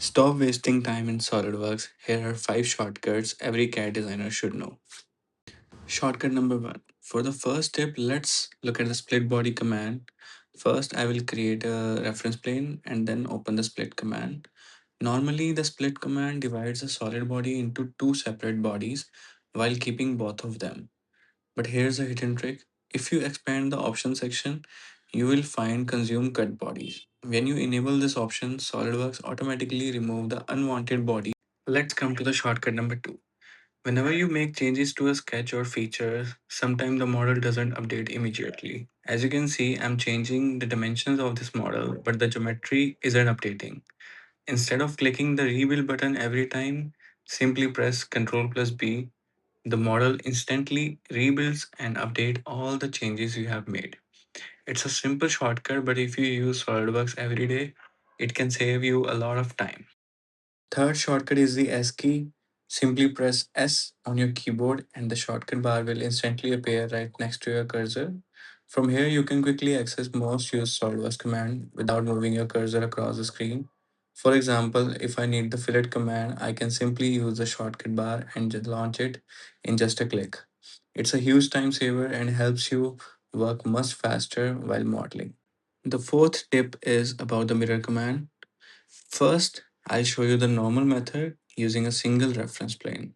Stop wasting time in SolidWorks. Here are 5 shortcuts every CAD designer should know. Shortcut number 1. For the first step, let's look at the split body command. First, I will create a reference plane and then open the split command. Normally, the split command divides a solid body into two separate bodies while keeping both of them. But here's a hidden trick. If you expand the option section, you will find consume cut bodies. When you enable this option, SolidWorks automatically remove the unwanted body. Let's come to the shortcut number 2. Whenever you make changes to a sketch or feature, sometimes the model doesn't update immediately. As you can see, I'm changing the dimensions of this model, but the geometry isn't updating. Instead of clicking the rebuild button every time, simply press Ctrl plus B. The model instantly rebuilds and update all the changes you have made. It's a simple shortcut, but if you use SolidWorks every day, it can save you a lot of time. Third shortcut is the S key. Simply press S on your keyboard and the shortcut bar will instantly appear right next to your cursor. From here, you can quickly access most used SolidWorks command without moving your cursor across the screen. For example, if I need the fillet command, I can simply use the shortcut bar and launch it in just a click. It's a huge time saver and helps you work much faster while modeling. The fourth tip is about the mirror command. First, I'll show you the normal method using a single reference plane.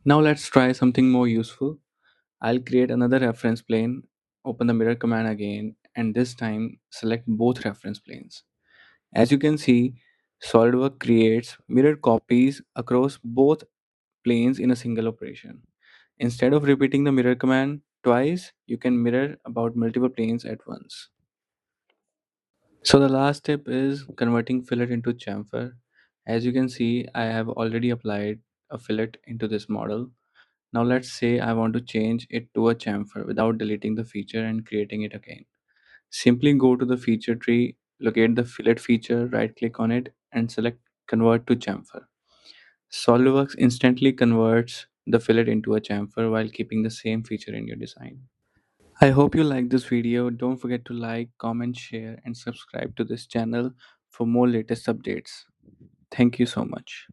Now let's try something more useful. I'll create another reference plane, open the mirror command again, and this time select both reference planes. As you can see, SolidWorks creates mirror copies across both planes in a single operation. Instead of repeating the mirror command twice, you can mirror about multiple planes at once. So the last step is converting fillet into chamfer. As you can see, I have already applied a fillet into this model. Now let's say I want to change it to a chamfer without deleting the feature and creating it again. Simply go to the feature tree, locate the fillet feature, right click on it and select convert to chamfer. SolidWorks instantly converts the fillet into a chamfer while keeping the same feature in your design. I hope you like this video. Don't forget to like, comment, share, and subscribe to this channel for more latest updates. Thank you so much.